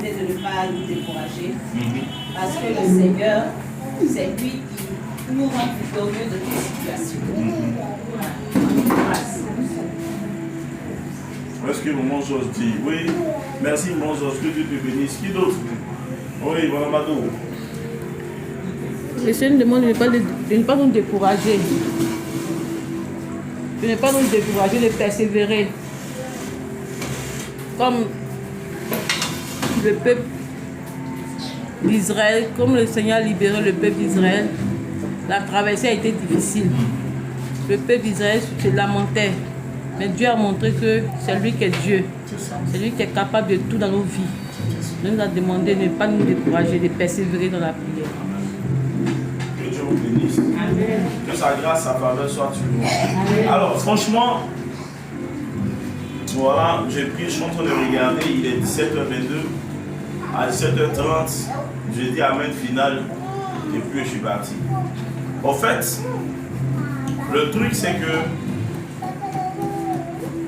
demander de ne pas nous décourager. Parce que le Seigneur, c'est lui qui nous rend victorieux de toute situation. Grâce. Est-ce que maman Georges dit? Oui, merci maman Georges, que Dieu te bénisse. Qui d'autre? Oui, voilà Madou. Le Seigneur nous demande de ne pas nous décourager. De ne pas nous décourager, de persévérer. Comme le peuple d'Israël, comme le Seigneur a libéré le peuple d'Israël, la traversée a été difficile. Le peuple d'Israël se lamentait. Mais Dieu a montré que c'est lui qui est Dieu. C'est lui qui est capable de tout dans nos vies. Il nous a demandé de ne pas nous décourager, de persévérer dans la prière. Que Dieu vous bénisse. Que sa grâce, sa faveur soit sur nous. Alors, franchement, voilà, j'ai pris, je suis en train de regarder, il est 17h22. À 17h30, j'ai dit Amen final. Et puis je suis parti. En fait, le truc c'est que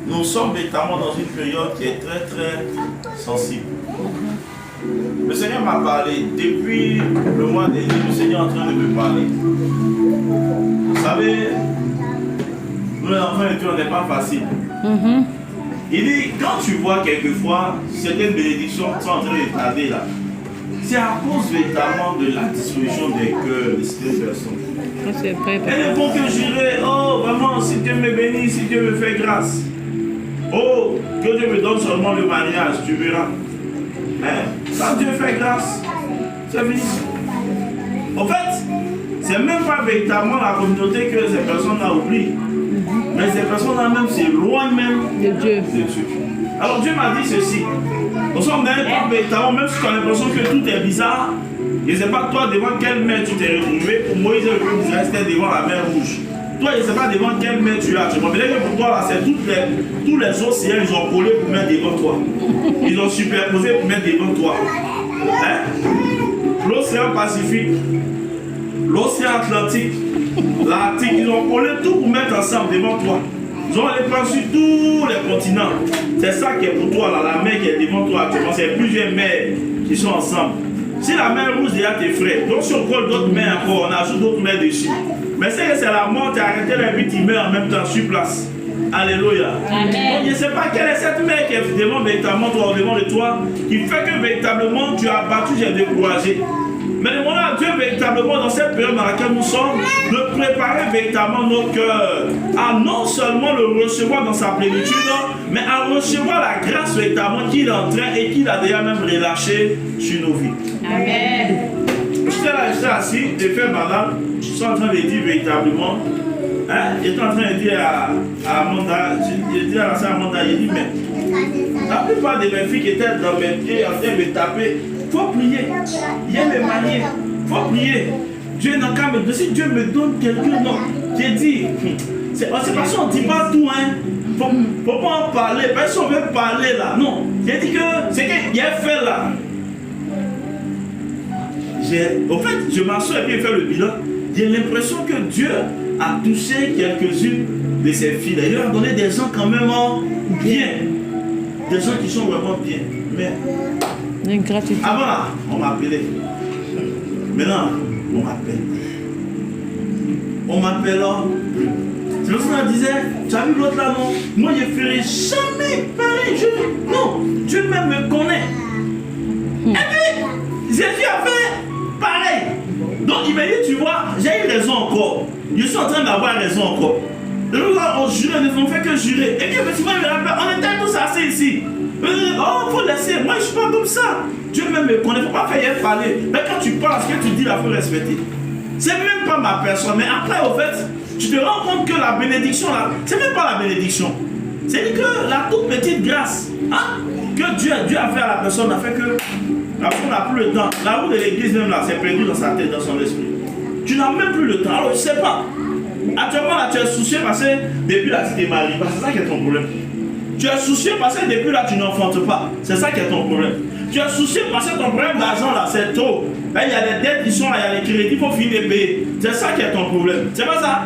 nous sommes véritablement dans une période qui est très très sensible. Le Seigneur m'a parlé. Depuis le mois dernier, le Seigneur est en train de me parler. Vous savez, nous les enfants de Dieu, on n'est pas facile. Il dit, quand tu vois quelquefois certaines bénédictions qui sont en train de tarder là, c'est à cause véritablement de la disposition des cœurs de certaines personnes. Elles ne font que jurer, oh vraiment, si Dieu me bénit, si Dieu me fait grâce. Oh, que Dieu me donne seulement le mariage, tu verras. Mais quand Dieu fait grâce, c'est fini. En fait, c'est même pas véritablement la communauté que ces personnes-là oublient. Mais ces personnes-là même s'éloignent même de Dieu. Alors Dieu m'a dit ceci. Nous sommes même pas véritablement, même si tu as l'impression que tout est bizarre, je ne sais pas toi devant quelle mer tu t'es retrouvé. Pour Moïse, le peuple d'Israël, c'était devant la mer Rouge. Toi, je ne sais pas devant quelle mer tu as. Je me rappelle que pour toi, là, c'est tous les océans, ils ont collé pour mettre devant toi. Ils ont superposé pour mettre devant toi. Hein? L'océan Pacifique, l'océan Atlantique, l'Arctique, ils ont collé tout pour mettre ensemble devant toi. Ils ont répandu sur tous les continents. C'est ça qui est pour toi, là, la mer qui est devant toi actuellement. C'est plusieurs mers qui sont ensemble. Si la mer Rouge déjà tes frères, donc si on colle d'autres mers encore, on ajoute d'autres mers dessus. Mais c'est que c'est la mort, tu as arrêté les puis tu meurs en même temps sur place. Alléluia. Amen. Donc, je ne sais pas quelle est cette mer qui est devant véritablement toi, devant de toi, qui fait que véritablement tu as battu, j'ai découragé. Mais demandons à Dieu véritablement dans cette période dans laquelle nous sommes, de préparer véritablement nos cœurs à non seulement le recevoir dans sa plénitude, mais à recevoir la grâce véritablement qu'il est en train et qu'il a déjà même relâché sur nos vies. Amen. J'étais assis, j'ai fait malade, je suis en train de dire véritablement, hein, j'étais en train de dire à Amanda, j'ai dit à la sœur Amanda, j'ai dit, mais la plupart de mes filles qui étaient dans mes pieds en train de me taper, il faut prier. Il y a mes mariés. Il faut prier. Dieu n'a qu'à me donner. Si Dieu me donne quelqu'un, non. J'ai dit, c'est parce qu'on ne dit pas tout, hein. Faut pas en parler. Parce qu'on veut parler là. Non. J'ai dit que c'est qu'il a fait là. Au fait, je m'assois et puis je fais le bilan. J'ai l'impression que Dieu a touché quelques-unes de ses filles. Il leur a donné des gens quand même bien. Des gens qui sont vraiment bien. Mais avant là, on m'appelait. Maintenant, on m'appelle. On m'appelle plus. C'est parce qu'on disait, tu as vu l'autre là, non? Moi, je ne ferai jamais pareil. Non, Dieu même me connaît. Et puis, Jésus a fait pareil. Donc, il m'a dit, tu vois, j'ai eu raison encore. Je suis en train d'avoir raison encore. De nous, on jurait, on ne fait que jurer. Et puis, effectivement, il me rappelle, on était tous assis ici. Oh, faut laisser. Moi, je ne suis pas comme ça. Dieu même me connaît. Il ne faut pas faire parler. Mais quand tu parles, ce que tu dis, il faut respecter. C'est même pas ma personne. Mais après, au fait, tu te rends compte que la bénédiction, là, c'est même pas la bénédiction. C'est que la toute petite grâce, hein, que Dieu a fait à la personne, a fait que la personne n'a plus le temps. La roue de l'église, même là, c'est perdu dans sa tête, dans son esprit. Tu n'as même plus le temps. Alors, je ne sais pas. Actuellement, là, tu es soucié parce que depuis là, tu t'es marié. C'est ça qui est ton problème. Tu es soucieux parce que depuis là, tu n'enfantes pas. C'est ça qui est ton problème. Tu es soucieux parce que ton problème d'argent là, c'est trop. Il y a des dettes qui sont là, il y a les crédits, il faut finir de payer. C'est ça qui est ton problème. C'est pas ça?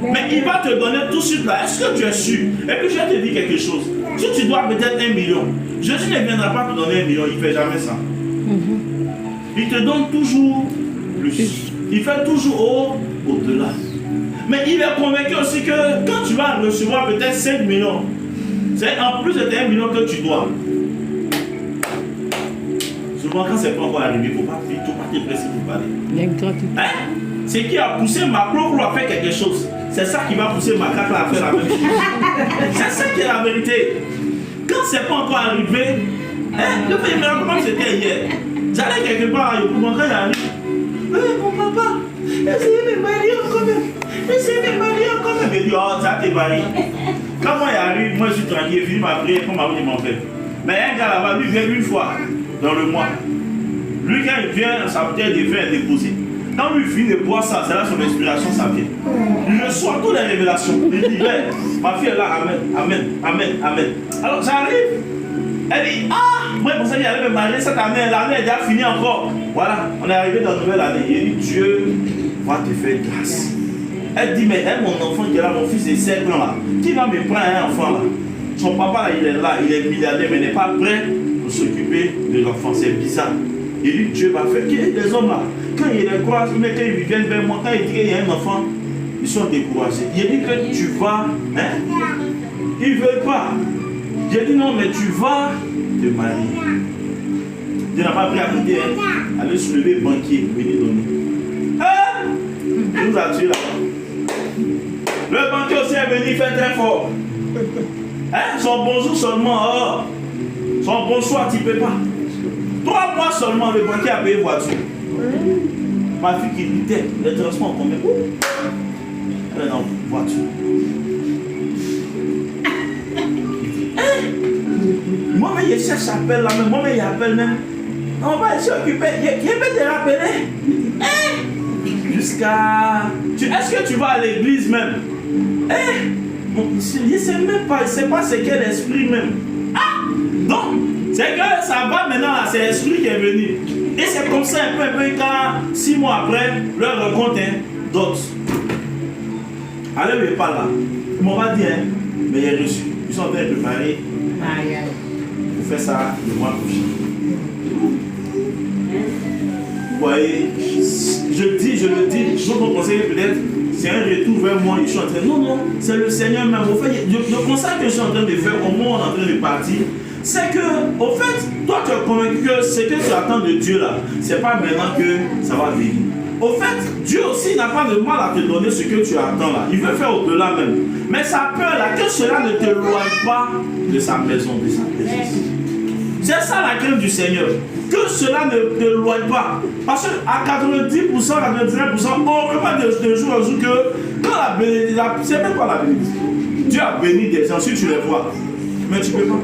Mais il va te donner tout de suite là. Est-ce que tu es sûr? Et puis je vais te dire quelque chose. Si tu dois peut-être 1 million, Jésus ne viendra pas te donner 1 million, il ne fait jamais ça. Il te donne toujours plus. Il fait toujours au-delà. Mais il est convaincu aussi que quand tu vas recevoir peut-être 5 millions, c'est en plus de tes 1 million que tu dois. Souvent, quand c'est pas encore arrivé, il ne faut pas te presser pour parler. Hein? C'est qui a poussé Macron pour faire quelque chose. C'est ça qui va pousser Macaque à faire la même chose. C'est ça qui est la vérité. Quand c'est pas encore arrivé, hein, je vais me rappeler comment c'était hier. J'allais quelque part à Yopougon, quand il arrive. Mon papa, essayez de marier encore même. Essayez de marier encore même. Il dit, oh, ça t'est marié. Quand moi il arrive, moi je suis tranquille, il finit ma prière, comme ma vie m'en fait. Mais un gars là-bas, lui vient une fois dans le mois. Lui, quand il vient, sa bouteille de vin est déposée. Quand lui finit de boire ça, c'est là son inspiration, ça vient. Il reçoit toutes les révélations. Il dit, ma fille est là, amen, amen, amen, amen. Alors j'arrive, elle dit, ah, moi je pensais qu'il allait me marier cette année, l'année est déjà finie encore. Voilà, on est arrivé dans une nouvelle année. Il dit, Dieu va te faire grâce. Elle dit, mais elle, mon enfant qui est là, mon fils de 7 ans là, qui va me prendre un enfant là? Son papa là, il est là, il est milliardaire, mais n'est pas prêt pour s'occuper de l'enfant. C'est bizarre. Il dit, Dieu va faire. Les hommes là, quand ils les croisent, mais quand ils viennent vers moi, quand ils disent qu'il y a un enfant, ils sont découragés. Il dit que tu vas, hein? Ils ne veulent pas. J'ai dit non, mais tu vas te marier. Dieu n'a pas pris à quitter, hein? Aller se lever banquier, venir donner. Hein? Il nous a tués là-bas. Le banquier aussi est venu, il fait très fort. Hein? Son bonjour seulement, oh. Son bonsoir, tu ne peux pas. 3 mois seulement, le banquier a payé voiture. Ma fille qui luttait, les transports combien? Elle est en voiture. Moi-même, il cherche appel là, mais moi-même, il appelle même. On va s'occuper. Il peut te rappeler. Jusqu'à. Est-ce que tu vas à l'église même? Je ne sais même pas. Je ne sais pas c'est quel esprit même. Ah! Donc, c'est que ça va maintenant là, c'est l'esprit qui est venu. Et c'est comme ça un peu quand 6 mois après, leur rencontre d'autres. Allez, mais pas là. Ils m'ont pas dit, hein, mais il est reçu. Ils sont en train de préparer pour faire ça le mois prochain. Vous voyez, je le dis, je vous conseille peut-être, c'est un retour vers moi, je suis en train de... Non, c'est le Seigneur même. Au fait, le constat que je suis en train de faire, au moment où on est en train de partir, c'est que, au fait, toi tu es convaincu que ce que tu attends de Dieu là, c'est pas maintenant que ça va venir. Au fait, Dieu aussi n'a pas de mal à te donner ce que tu attends là. Il veut faire au-delà même. Mais sa peur là, que cela ne te loigne pas de sa maison, de sa présence. C'est ça la crainte du Seigneur. Que cela ne te loigne pas. Parce qu'à 90%, 99%, on ne peut pas de jour en jour que quand la bénédiction, c'est même pas la bénédiction. Dieu a béni des gens, si tu les vois. Mais tu ne peux pas.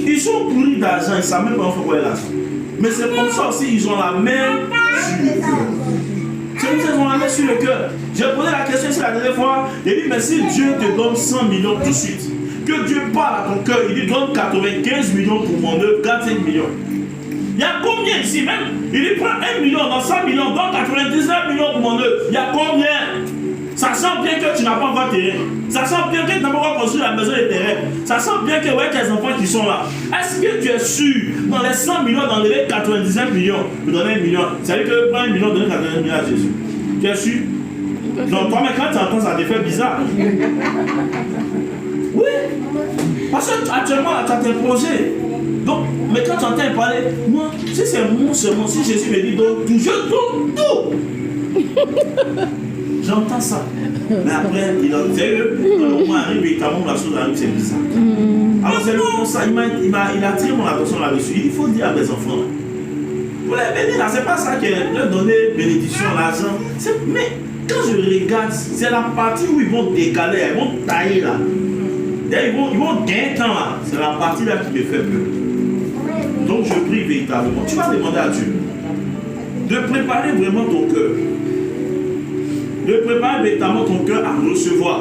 Ils sont pourris d'argent, ils ne savent même pas où est l'argent. Mais c'est comme ça aussi, ils ont la main sur le cœur. C'est comme ça qu'ils ont la main sur le cœur. J'ai posé la question ici la dernière fois. Il dit, mais si Dieu te donne 100 millions tout de suite, que Dieu parle à ton cœur, il dit, donne 95 millions pour mon œuvre, 45 millions. Il y a combien ici même? Il dit, prends 1 million dans 100 millions, donne 99 millions pour mon œuvre. Il y a combien? Ça sent bien que tu n'as pas encore terrain. Ça sent bien que tu n'as pas encore construit la maison de terrain. Ça sent bien que ouais, tes enfants qui sont là. Est-ce que tu es sûr, dans les 100 millions, dans les 99 millions, vous donnez 1 million? C'est-à-dire que prends 1 million, donner 99 millions à Jésus. Tu es sûr? Donc toi, mais quand tu entends ça, te fait bizarre. Oui. Parce que actuellement, tu as tes projets. Donc, mais quand tu entends parler, moi, si c'est mon seulement, si Jésus me dit donc tout, je donne tout. J'entends ça. Mais après, il a dit que quand le moment arrive, évidemment, la chose arrive, c'est bizarre. Alors, c'est comme ça, il a attiré mon attention là-dessus. Il faut dire à mes enfants, vous les bénir là, c'est pas ça qui est leur donner bénédiction, l'argent. Mais quand je regarde, c'est la partie où ils vont décaler, ils vont tailler là. Ils vont gagner temps là. C'est la partie là qui me fait peur. Donc, je prie véritablement. Tu vas demander à Dieu de préparer vraiment ton cœur. De préparer véritablement ton cœur à recevoir.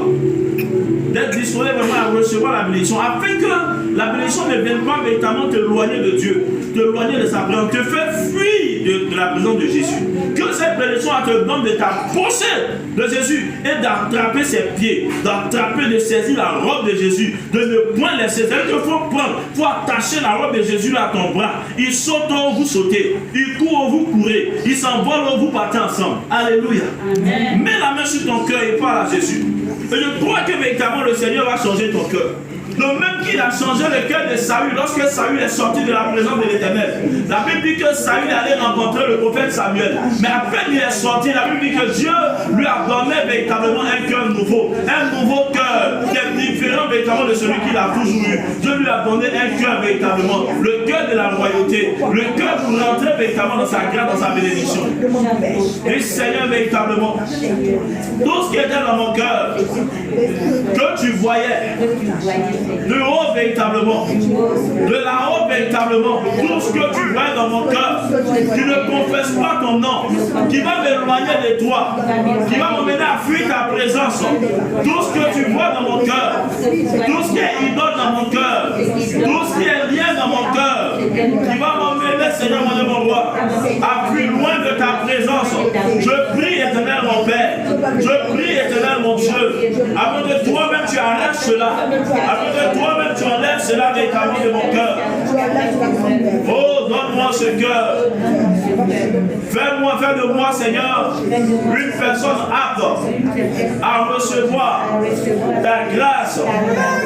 D'être disposé vraiment à recevoir la bénédiction. Afin que la bénédiction ne vienne pas véritablement te éloigner de Dieu. t'éloigner de sa présence, te faire fuir de la présence de Jésus. Que cette bénédiction te donne de t'approcher de Jésus et d'attraper ses pieds, d'attraper, de saisir la robe de Jésus, de ne point laisser. C'est-à-dire qu'il faut prendre, il faut attacher la robe de Jésus à ton bras. Il saute, vous sautez. Il court, vous courez. Il s'envole, vous partez ensemble. Alléluia. Amen. Mets la main sur ton cœur et parle à Jésus. Et je crois que véritablement le Seigneur va changer ton cœur. Le même qu'il a changé le cœur de Saül lorsque Saül est sorti de la présence de l'Éternel. La Bible dit que Saül allait rencontrer le prophète Samuel. Mais après qu'il est sorti, la Bible dit que Dieu lui a donné véritablement un cœur nouveau. Un nouveau cœur qui est différent véritablement de celui qu'il a toujours eu. Dieu lui a donné un cœur véritablement. Le cœur de la royauté. Le cœur pour rentrer véritablement dans sa grâce, dans sa bénédiction. Et Seigneur véritablement, tout ce qui était dans mon cœur, que tu voyais, de haut véritablement, de là-haut véritablement, tout ce que tu vois dans mon cœur, qui ne confesse pas ton nom, qui va m'éloigner de toi, qui va m'emmener à fuir ta présence, tout ce que tu vois dans mon cœur, tout ce qui est idole dans mon cœur, tout ce qui est lien dans mon cœur, qui va m'emmener, Seigneur mon roi, à fuir loin de ta présence. Je prie, Éternel mon Père, je prie, Éternel mon Dieu, avant de toi-même tu arrêtes cela, avant de toi-même tu enlèves cela véritablement de mon cœur. Oh, donne-moi ce cœur. Fais de moi, Seigneur, une personne apte à recevoir ta grâce,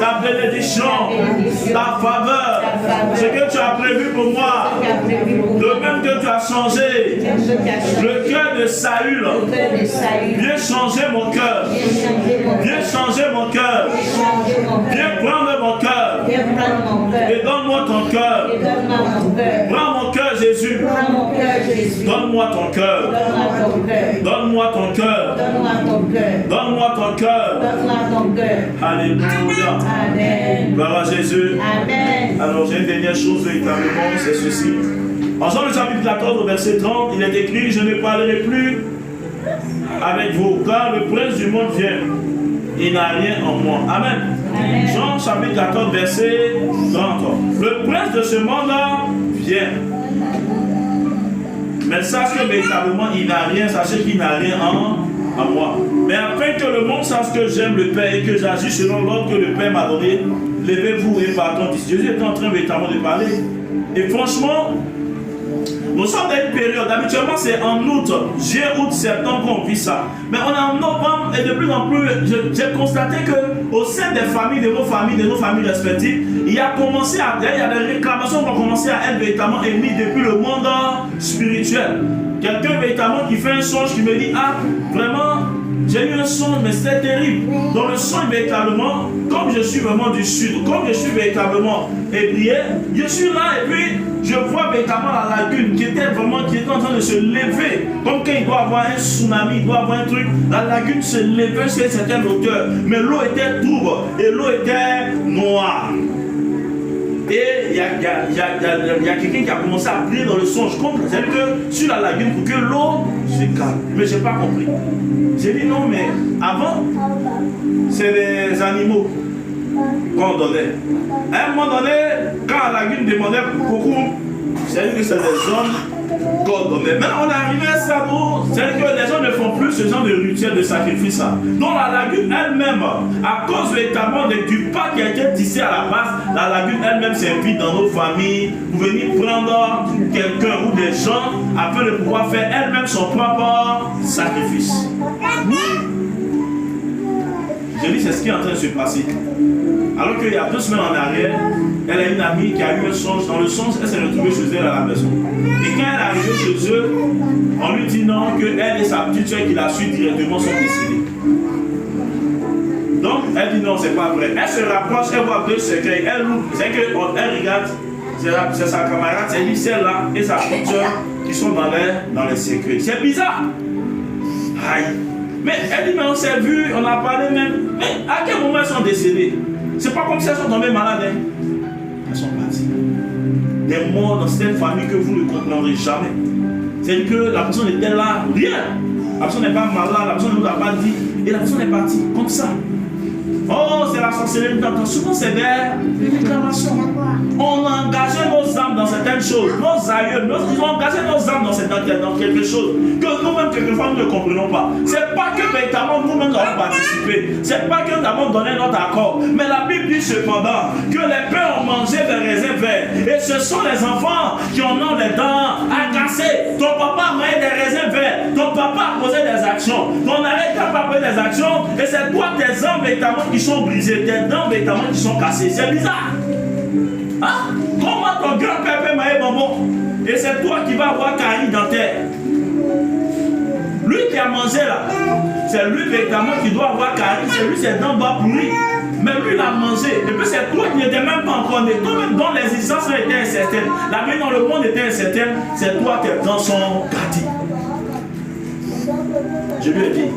ta bénédiction, ta faveur, ce que tu as prévu pour moi. De même que tu as changé le cœur de Saül, viens changer mon cœur. Viens changer mon cœur. Viens prendre mon cœur. Et donne-moi ton cœur. Prends mon cœur, Jésus. Donne-moi ton cœur. Donne-moi ton cœur. Donne-moi ton cœur. Alléluia. Gloire à Jésus. Alors j'ai une dernière chose véritablement, c'est ceci. En Jean le chapitre 14, verset 30, il est écrit: je ne parlerai plus avec vous, car le prince du monde vient. Il n'a rien en moi. Amen. Jean chapitre 14, verset 30. Le prince de ce monde-là vient. Mais sache que véritablement il n'a rien, sachez qu'il n'a rien en moi. Mais afin que le monde sache que j'aime le Père et que j'agis selon l'ordre que le Père m'a donné, levez-vous et partons d'ici. Jésus est en train véritablement de parler. Et franchement, nous sommes dans une période, habituellement c'est en août, juillet, août, septembre qu'on vit ça. Mais on est en novembre et de plus en plus, j'ai constaté qu'au sein des familles, de nos familles respectives, il y a des réclamations qui ont commencé à être véritablement émises depuis le monde spirituel. Quelqu'un véritablement qui fait un songe qui me dit: ah, vraiment, j'ai eu un songe, mais c'était terrible. Dans le songe, véritablement, comme je suis vraiment du sud, comme je suis véritablement ébrié, je suis là et puis je vois véritablement la lagune qui était en train de se lever. Comme quand il doit avoir un tsunami, il doit avoir un truc. La lagune se levait sur une certaine hauteur, mais l'eau était trouble et l'eau était noire. Et il y a quelqu'un qui a commencé à prier dans le songe. C'est-à-dire que sur la lagune, pour que l'eau se calme. Mais je n'ai pas compris. J'ai dit non, mais avant, c'est des animaux qu'on donnait. À un moment donné, quand la lagune demandait beaucoup, c'est-à-dire que c'est des hommes qu'on donnait. Maintenant, on est arrivé à ça où c'est-à-dire que les gens ne font plus ce genre de rituel de sacrifice. Donc la lagune elle-même, à cause véritablement du pas qui a été tissé à la base, la lagune elle-même s'invite dans nos familles pour venir prendre quelqu'un ou des gens afin de pouvoir faire elle-même son propre sacrifice. J'ai dit, c'est ce qui est en train de se passer. Alors qu'il y a 2 semaines en arrière, elle a une amie qui a eu un songe. Dans le songe, elle s'est retrouvée chez elle à la maison. Et quand elle est arrivée chez eux, on lui dit non, qu'elle et sa petite soeur qui la suit directement sont décédées. Donc, elle dit non, c'est pas vrai. Elle se rapproche, elle voit 2 secrets. Elle regarde, c'est sa camarade, c'est lui, celle-là, et sa petite soeur qui sont dans les secrets. C'est bizarre. Aïe. Mais elle dit, mais on s'est vu, on a parlé même. Mais à quel moment elles sont décédées? C'est pas comme si elles sont tombées malades. Hein? Elles sont parties. Des morts dans cette famille que vous ne comprendrez jamais. C'est que la personne était là, rien. La personne n'est pas malade, la personne ne vous a pas dit. Et la personne est partie, comme ça. Oh, c'est la sorcellerie. Souvent, c'est des réclamations. On a engagé nos âmes dans certaines choses. Nos aïeux, ils ont engagé nos âmes dans quelque chose que nous-mêmes, quelquefois, nous ne comprenons pas. C'est pas que véritablement nous-mêmes avons participé. C'est pas que nous avons donné notre accord. Mais la Bible dit cependant que les pères ont mangé des raisins verts. Et ce sont les enfants qui en ont les dents agacées. Ton papa a mangé des raisins verts. Ton papa a posé des actions. Ton arrêt n'a pas posé des actions. Et c'est toi, tes âmes véritablement qui sont brisées. Tes dents véritablement qui sont cassées. C'est bizarre. Hein? Comment ton grand-père peut manger bonbon et c'est toi qui vas avoir carie dentaire? Lui qui a mangé là, c'est lui véritablement qui doit avoir carie, c'est lui ses dents doivent pourrir. Mais lui il a mangé, et puis c'est toi qui n'étais même pas encore né, toi-même dont l'existence était incertaine, la vie dans le monde était incertaine, c'est toi tes dents sont gâtées. Je lui ai dit,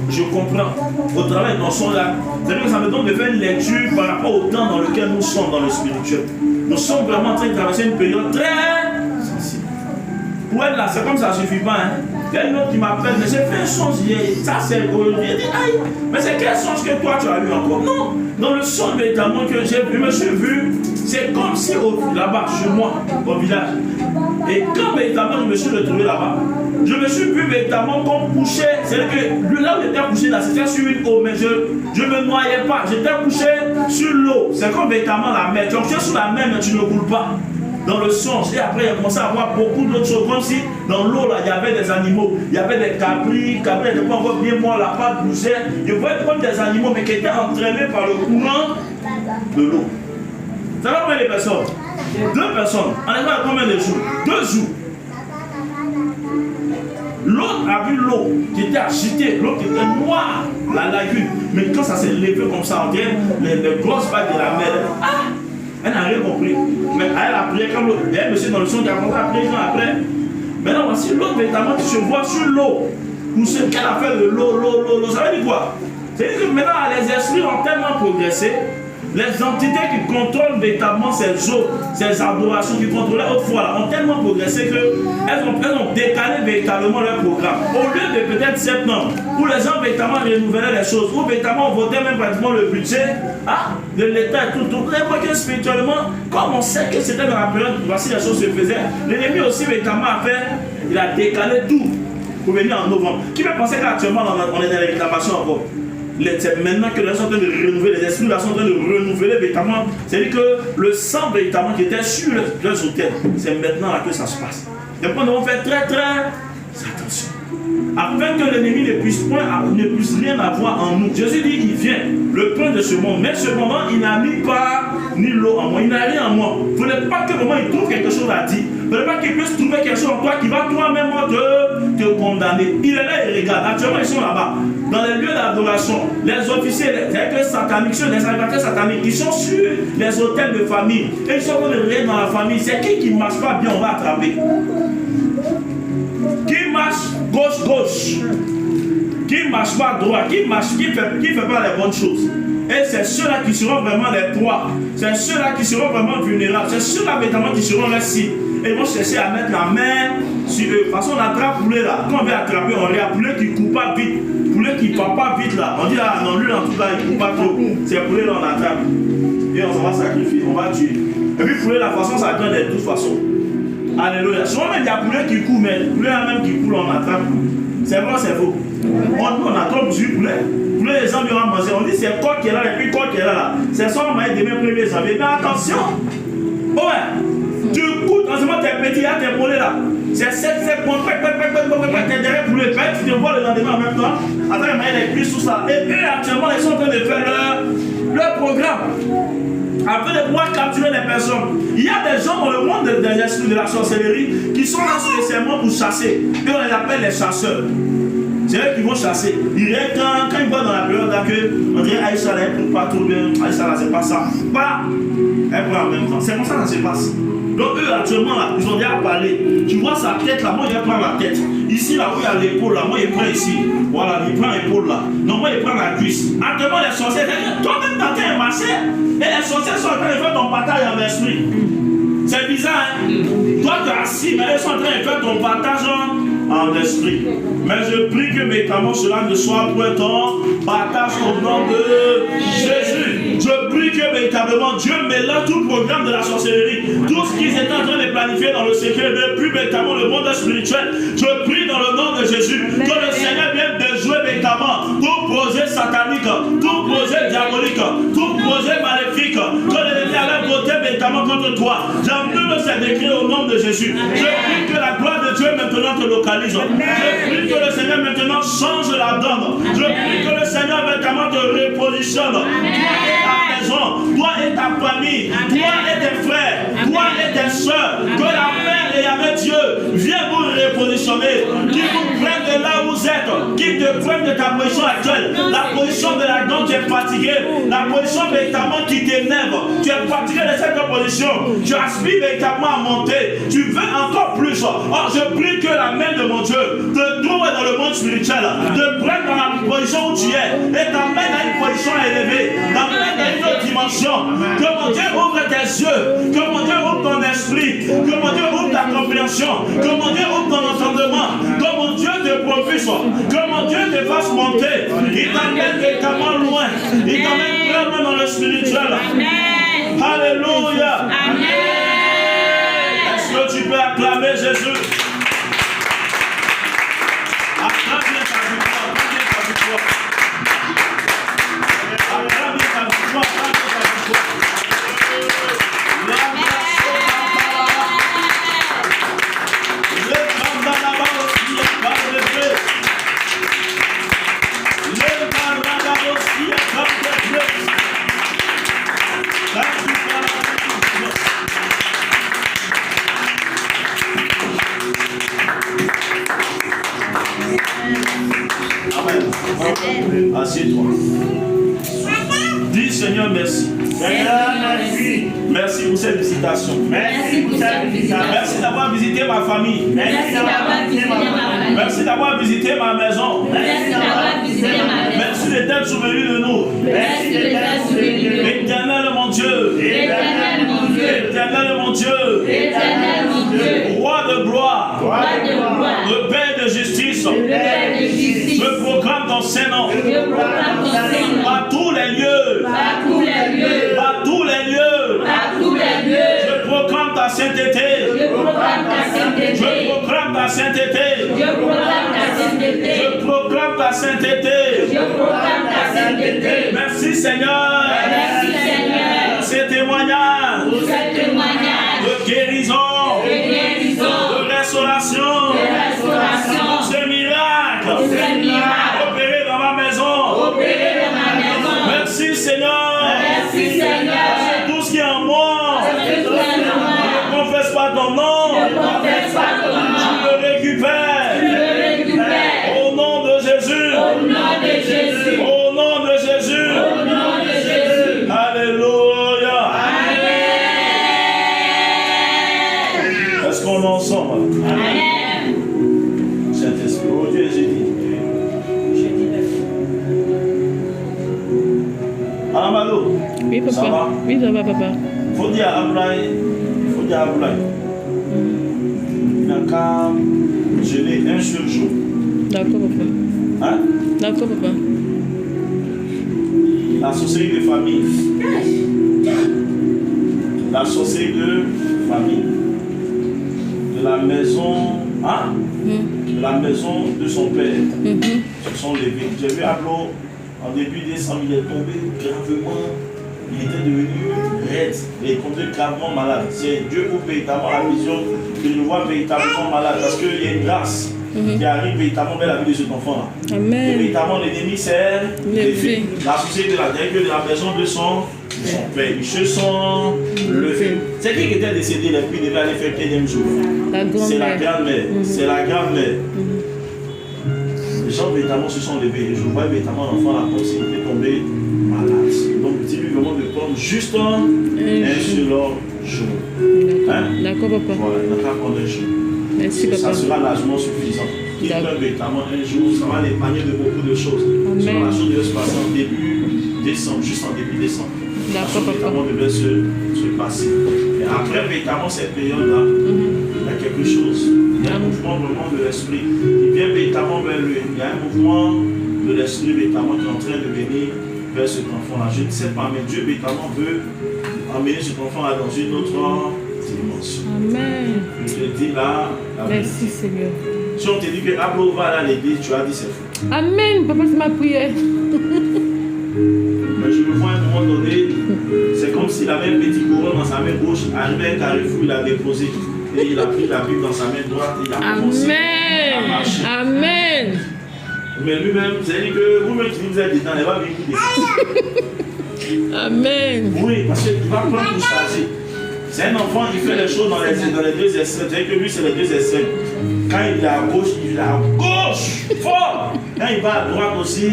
je comprends, au travail dans son là, c'est-à-dire que ça me donne de faire une lecture par rapport au temps dans lequel nous sommes dans le spirituel. Nous sommes vraiment en train de traverser une période très sensible. Pour elle là, c'est comme ça ne suffit pas. Hein. Il y a une autre qui m'appelle, mais j'ai fait un songe hier, ça c'est aujourd'hui. Elle dit, aïe, mais c'est quel songe que toi tu as eu encore? Non, dans le songe véritablement que je me suis vu, c'est comme si là-bas, chez moi, au village. Et quand véritablement je me suis retrouvé là-bas, je me suis vu véritablement comme couché. C'est-à-dire que là où j'étais couché, là, c'était sur une eau, mais je ne me noyais pas. J'étais couché sur l'eau. C'est comme véritablement la mer. Tu es couché sur la mer, mais tu ne coules pas. Dans le songe. Et après, il a commencé à voir beaucoup d'autres choses. Comme si dans l'eau, là, il y avait des animaux. Il y avait des capris. Les capris n'étaient pas encore bien morts, la pâte bougeait. Je voyais comme des animaux, mais qui étaient entraînés par le courant de l'eau. Ça va combien de personnes? 2 personnes. On est à combien de jours? 2 jours. L'autre a vu l'eau qui était agitée, l'eau qui était noire, la lagune. Mais quand ça s'est levé comme ça, on dirait les grosses vagues de la mer. Ah! Elle n'a rien compris. Mais elle a prié comme l'autre. Elle, monsieur, dans le son, qui a commencé à prier après. Maintenant, voici l'autre véritablement qui se voit sur l'eau. Pour ce qu'elle a fait de l'eau. Ça veut dire quoi? C'est-à-dire que maintenant, les esprits ont tellement progressé. Les entités qui contrôlent véritablement ces eaux, ces adorations qui contrôlaient autrefois là, ont tellement progressé qu'elles ont décalé véritablement leur programme. Au lieu de peut-être septembre, où les gens véritablement renouvelaient les choses, où véritablement on votait même pratiquement le budget de l'État et tout. Les voit que spirituellement, comme on sait que c'était dans la période, voici les choses se faisaient, l'ennemi aussi véritablement a fait, il a décalé tout pour venir en novembre. Qui peut penser qu'actuellement on est dans les réclamations encore? C'est maintenant que les gens sont en train de renouveler, les esprits sont en train de renouveler véritablement. C'est-à-dire que le sang véritablement qui était sur leurs autels, c'est maintenant là que ça se passe. Donc nous devons faire très attention. Afin que l'ennemi ne puisse rien avoir en nous. Jésus dit, il vient, le pain de ce monde. Mais cependant, il n'a ni pas ni l'eau en moi. Il n'a rien en moi. Il ne faudrait pas que moment il trouve quelque chose à dire. Il ne faudrait pas qu'il puisse trouver quelque chose en toi qui va toi-même te condamner. Il est là et regarde. Actuellement, ils sont là-bas. Dans les lieux d'adoration, les officiers, les directeurs sataniques, les animateurs sataniques, ils sont sur les hôtels de famille. Et ils sont en train de rire dans la famille. C'est qui ne marche pas bien, on va attraper. Qui marche gauche, qui ne marche pas droit, qui fait pas les bonnes choses. Et c'est ceux-là qui seront vraiment les proies. C'est ceux-là qui seront vraiment vulnérables. C'est ceux-là vraiment qui seront les cibles. Et ils vont chercher à mettre la main sur eux. Parce qu'on attrape poulet là. Quand on veut attraper, on regarde poulet qui ne court pas vite. Poulet qui ne part pas vite là. On dit ah non, lui en tout cas il ne court pas trop. C'est poulet là on attrape. Et on s'en va sacrifier, on va tuer. Et puis poulet la façon ça donne de toute façon. Alléluia. Souvent même il y a poulet qui court, mais poulet là même qui court on attrape. C'est vrai, c'est faux. On attrape du poulet. Poulet les gens viennent manger. On dit c'est quoi qui est là et puis quoi qui est là. C'est ça on va être demain 1er janvier. Mais attention. Ouais. Tu cours dans ce moment tes petits, là tes poulets là. C'est 7 points. T'es derrière poulet. Tu te vois le lendemain en même temps. Attends, il y a des cuisses tout ça. Et eux actuellement ils sont en train de faire leur programme. Afin de pouvoir capturer les personnes. Il y a des gens dans le monde des esprits de la sorcellerie qui sont là spécialement pour chasser. Et on les appelle les chasseurs. C'est eux qui vont chasser. Quand ils voient dans la période là que on dirait Aïcha là, elle ne pas trop bien. Aïcha là, c'est pas ça. Voilà. Elle prend en même temps. C'est comme ça que ça se passe. Donc eux actuellement là, ils ont déjà parlé. Tu vois sa tête là, moi il prend la tête. Ici là où il y a l'épaule là, moi il prend ici. Voilà, il prend l'épaule là. Donc moi il prend la cuisse. Actuellement les sorciers, toi-même t'as qu'un marché. Et les sorciers sont en train de faire ton partage en esprit. C'est bizarre, hein? Toi tu es assis, mais ils sont en train de faire ton partage en esprit. Mais je prie que métamorphose cela ne soit point ton partage au nom de Jésus. Je prie prie que véritablement Dieu mélange tout le programme de la sorcellerie, tout ce qu'ils étaient en train de planifier dans le secret, depuis véritablement le monde spirituel. Je prie dans le nom de Jésus que le Seigneur vienne déjouer véritablement tout projet satanique, tout projet diabolique, tout projet maléfique, que l'ennemi avait voté véritablement contre toi. J'annule ces décrets au nom de Jésus. Je prie que la gloire de Dieu maintenant te localise. Je prie que le Seigneur maintenant change la donne. Je prie que le Seigneur véritablement te repositionne. Toi et ta maison, toi et ta famille, toi et tes frères, toi et tes soeurs, que la paix et avec Dieu vienne vous repositionner, qui vous prenne de là où vous êtes, qui te prenne de ta position actuelle, la position de la dent, tu es fatigué, la position véritablement qui t'énerve, tu es fatigué de cette position, tu aspires véritablement à monter, tu veux encore plus. Or, je prie que la main de mon Dieu te trouve dans le monde spirituel, te prenne dans la position où tu es et t'emmène à une position élevée, t'emmène à une autre dimension. Que mon Dieu ouvre tes yeux, que mon Dieu ouvre ton esprit, que mon Dieu ouvre ta compréhension, que mon Dieu ouvre ton entendement, que mon Dieu te propulse, que mon Dieu te fasse monter. Il t'emmène véritablement loin, il t'emmène vraiment dans le spirituel. Alléluia. Est-ce que tu peux acclamer Jésus? Acclame ta victoire, acclame ta victoire. Acclame ta victoire, acclame ta victoire. Assieds-toi. Dis Seigneur merci. Seigneur, merci. Merci pour cette visitation. Merci pour cette visitation. Merci d'avoir visité ma famille. Merci d'avoir visité ma famille. Merci d'avoir visité ma maison. Merci d'avoir visité ma maison. Merci d'être souvenu de nous. Merci d'être souvenu de nous. Éternel mon Dieu. Éternel mon Dieu. Éternel mon Dieu. Éternel mon Dieu. Roi de gloire. Roi de gloire. Le Père de justice. Le Père de justice. Je proclame ton Saint-Nom. Je proclame ton Saint-Nom. Par tous les lieux. Par tous les lieux. Par tous les lieux. Par tous les lieux. Je proclame ta sainteté. Je proclame ta sainteté. Je proclame ta sainteté. Je proclame ta sainteté. Je proclame ta sainteté. Je proclame ta sainteté. Merci Seigneur. Merci Seigneur. Pour ces témoignages. Pour ce témoignage. De guérison. De guérison. De restauration. De restauration. Pour ces miracles. Pour ce miracle. Opérés dans ma maison. Opéré dans ma maison. Merci Seigneur. Merci Seigneur. C'est tout ce qui est en moi. C'est tout ce qui est en moi. Je ne confesse pas ton nom. Je confesse pas ton nom. Je le récupère. Je le récupère. Au nom de Jésus. Au nom de Jésus. Au nom de Jésus. Au nom de Jésus. Alléluia. Amen. Est-ce qu'on est ensemble? Amen. Saint-Esprit, oh Dieu, j'ai dit. Amado, Oui, papa. ça va? Oui, ça va, papa. Faut dire à Ablaï, il n'a qu'à jeûner un seul jour. D'accord, papa. Hein? D'accord, papa. La sorcellerie de famille. La sorcellerie de famille. De la maison, hein? De la maison de son père. Se sont levés. J'ai vu Ablo en début décembre, il est tombé gravement. Il était devenu raide. Il est tombé gravement malade. C'est Dieu pour véritablement la vision de nous voir véritablement malade. Parce qu'il y a une grâce qui arrive véritablement vers la vie de cet enfant. Et Amen. véritablement l'ennemi s'est levé. La société de la direction de la maison de son père. Ils se sont levés. C'est qui était décédé et puis devait aller faire le 15e jour? La C'est la grand-mère. grand-mère. C'est la grand-mère. Les gens véritablement se sont levés. Et je vois véritablement l'enfant la possibilité de tomber malade. Donc dis-lui vraiment de prendre juste un seul jour. Hein? D'accord, papa. Voilà, il n'a qu'à prendre un jour. Merci, Ça papa. sera largement suffisant. Qu'il prenne véritablement un jour, ça va l'épargner de beaucoup de choses. Amen. Sur la chose devait se passer en début décembre, juste en début décembre. D'accord, papa. Véritablement devait se passer. Et après véritablement cette période-là, il y a quelque chose. Il y a un mouvement vraiment de l'esprit. Il vient véritablement vers lui. Il y a un mouvement de l'esprit véritablement qui est en train de venir vers cet enfant-là. Je ne sais pas, mais Dieu véritablement veut emmener cet enfant-là dans une autre dimension. Amen. Je te dis là, la Merci vérité. Seigneur. Si on te dit que Ablo va à l'église, tu as dit c'est faux. Amen. Papa, c'est ma prière. Mais je le vois à un moment donné, c'est comme s'il avait un petit courant dans sa main gauche, arrivé à un carrefour, il a déposé. Et il a pris la Bible dans sa main droite et il a commencé à marcher. Amen. Mais lui-même, c'est-à-dire que vous-même qui vous êtes dedans, il va venir écouter. Amen. Oui, parce qu'il va prendre pour charger. C'est un enfant qui fait les choses dans les deux extrêmes. C'est-à-dire que lui, c'est les deux extrêmes. Quand il est à gauche, il est à gauche, fort. Quand il va à droite aussi,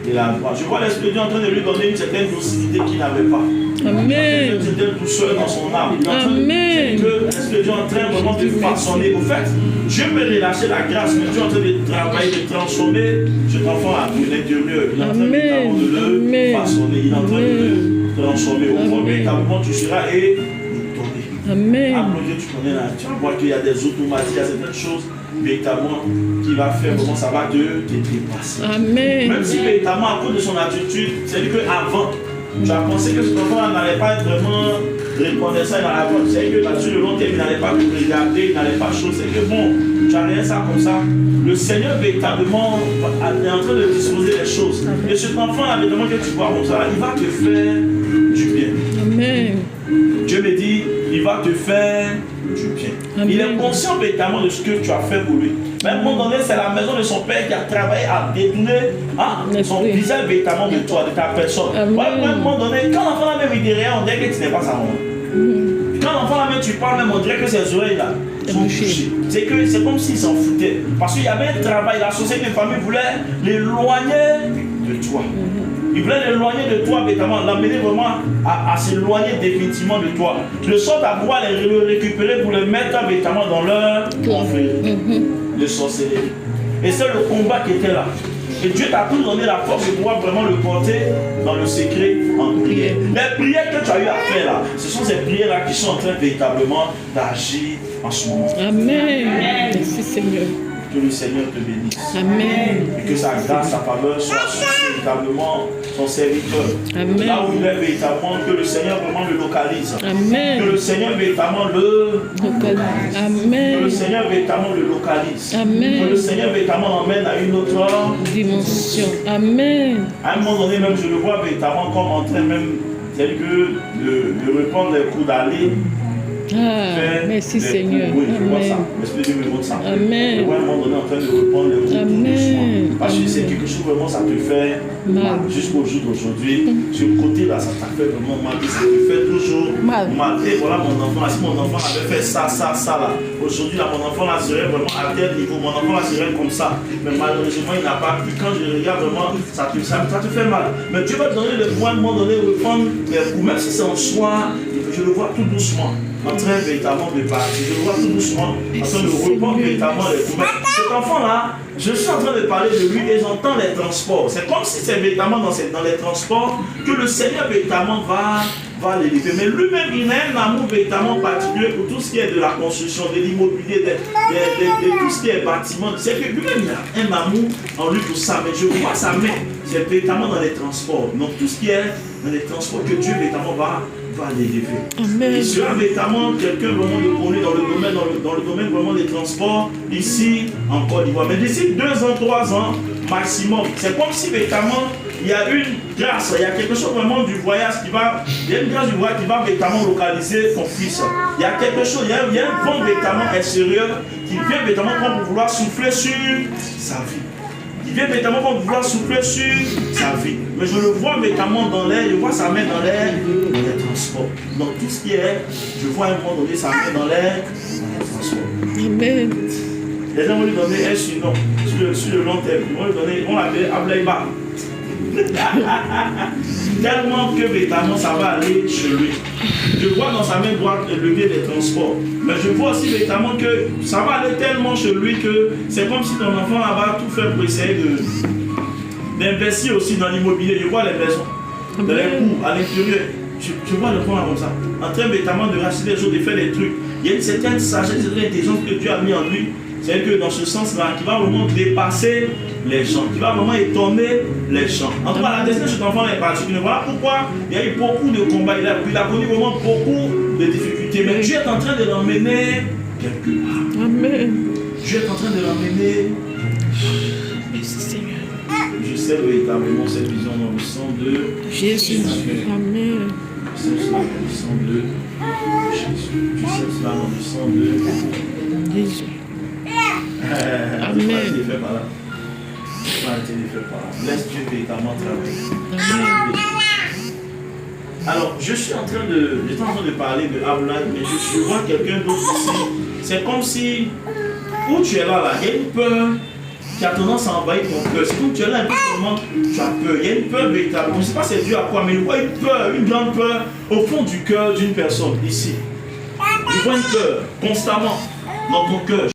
il est à droite. Je vois l'Esprit de Dieu en train de lui donner une certaine docilité qu'il n'avait pas. Amen. Une certaine douceur dans son âme. Il est en train de- Amen. c'est que l'Esprit de Dieu est en train vraiment de façonner. Au fait, Dieu peut relâcher la grâce, mais Dieu est en train de travailler, de transformer cet enfant à l'intérieur. Il est en train Amen. de le Amen. façonner. Il est en train de le transformer. Au fond, Amen. véritablement, tu seras étonné. Amen. Applaudis, tu connais là. Tu vas voir qu'il y a des automatiques, il y a certaines choses véritablement qui va faire vraiment ça va te dépasser. Amen. Même si véritablement à cause de son attitude, c'est-à-dire qu'avant, tu as pensé que cet enfant n'allait pas être vraiment reconnaissant dans la voie. C'est que là-dessus, le long terme, il n'allait pas te regarder, il n'allait pas chaud. C'est que bon, tu as rien ça comme ça. Le Seigneur véritablement est en train de disposer les choses. Et cet enfant-là, véritablement que tu vois comme ça, il va te faire du bien. Amen. Dieu me dit, il va te faire du bien. Amen. Il est conscient véritablement de ce que tu as fait pour lui. Mais à un moment donné, c'est la maison de son père qui a travaillé à détourner son visage véritablement de toi, de ta personne. Amen. Ouais, à un moment donné, quand l'enfant là même il dit rien, on dirait que tu n'es pas sa maman. Quand l'enfant là même tu parles, même on dirait que ses oreilles là sont touchées. C'est comme s'il s'en foutait. Parce qu'il y avait un travail, la société de famille voulait l'éloigner de toi. Il voulait l'éloigner de toi, véritablement, l'amener vraiment à s'éloigner définitivement de toi. De sorte à pouvoir le récupérer pour le mettre véritablement dans leur conflit de sorcellerie. Et c'est le combat qui était là. Et Dieu t'a tout donné la force de pouvoir vraiment le porter dans le secret en prière. Les prières que tu as eu à faire là, ce sont ces prières-là qui sont en train véritablement d'agir en ce moment. Amen. Merci Seigneur. Que le Seigneur te bénisse. Amen. Et que sa grâce, sa faveur soit véritablement son serviteur. Amen. Là où il est véritablement, que le Seigneur vraiment le localise. Amen. Que le Seigneur véritablement le localise. Amen. Que le Seigneur véritablement le localise. Amen. Que le Seigneur véritablement l'emmène à une autre Dimension. Amen. À un moment donné, même je le vois véritablement comme en train même tel que de reprendre les coups d'aller. Merci Seigneur. Oui, je vois Amen. ça. L'Esprit de Dieu me montre ça. Amen. Je vois à un moment donné en train de reprendre les coups Amen. doucement. Parce que c'est Amen. quelque chose vraiment, ça te fait mal. Jusqu'au jour d'aujourd'hui, ce côté-là, ça t'a fait vraiment mal. Ça te fait toujours Mal. Et voilà mon enfant. Si mon enfant avait fait ça là, aujourd'hui, là, mon enfant là serait vraiment à tel niveau. Mon enfant là serait comme ça. Mais malheureusement, il n'a pas pu. Quand je regarde vraiment, ça te fait mal. Mais Dieu va te donner le point à un moment donné de reprendre les coups. Même si c'est en soi, je le vois tout doucement. En train véritablement de partir. Je le vois tout doucement en train de reprendre véritablement les coups. Mais cet enfant-là, je suis en train de parler de lui et j'entends les transports. C'est comme si c'est véritablement dans les transports que le Seigneur véritablement va l'élever. Mais lui-même, il a un amour véritablement particulier pour tout ce qui est de la construction, de l'immobilier, de tout ce qui est bâtiment. C'est que lui-même, il a un amour en lui pour ça. Mais je vois sa main, c'est véritablement dans les transports. Donc tout ce qui est dans les transports que Dieu véritablement va l'élever. Amen. Il sera véritablement quelqu'un vraiment de connu dans le domaine vraiment des transports ici en Côte d'Ivoire. Mais d'ici 2 ans, 3 ans maximum, c'est comme si véritablement il y a une grâce, il y a quelque chose vraiment du voyage il y a une grâce du voyage qui va véritablement localiser ton fils. Il y a quelque chose, il y a un vent véritablement extérieur qui vient véritablement pour vouloir souffler sur sa vie. Il vient véritablement pour vouloir souffler sur sa vie. Mais je le vois véritablement dans l'air, je vois sa main dans l'air, dans les transports. Donc tout ce qui est, je vois à un moment donné sa main dans l'air, dans les transports. Amen. Les gens vont lui donner un surnom sur le long terme. Ils vont lui donner, on l'appelle Ablaïba. Tellement que véritablement ça va aller chez lui. Je vois dans sa main droite le levier des transports. Mais je vois aussi véritablement que ça va aller tellement chez lui que c'est comme si ton enfant là va tout faire pour essayer d'investir aussi dans l'immobilier. Je vois les maisons, dans les cours, à l'intérieur. Je vois le point comme ça. En train véritablement de racheter des choses, de faire des trucs. Il y a une certaine sagesse, une certaine intelligence que Dieu a mis en lui C'est que dans ce sens-là, qui va vraiment dépasser les gens, qui va vraiment étonner les gens. En tout cas, la destinée de cet enfant est particulière. Voilà pourquoi il y a eu beaucoup de combats. Il a connu vraiment beaucoup de difficultés. Mais Dieu est en train de l'emmener quelque part. Amen. Dieu est en train de l'emmener. Merci Seigneur. Je sais véritablement cette vision dans le sang de Jésus. Amen. Je sais cela dans le sang de Jésus. Je sais cela dans le sang de Jésus. Amen. Été fait par là. Pas été fait par là. Laisse Dieu véritablement travailler. Amen. Alors, j'étais en train de parler de Abraham, mais je vois quelqu'un d'autre ici. C'est comme si, où tu es là, il y a une peur qui a tendance à envahir ton cœur. C'est comme tu es là, un peu seulement, tu as peur. Il y a une peur véritable. Je ne sais pas c'est dû à quoi, mais je vois une peur, une grande peur au fond du cœur d'une personne ici. Je vois une peur constamment dans ton cœur.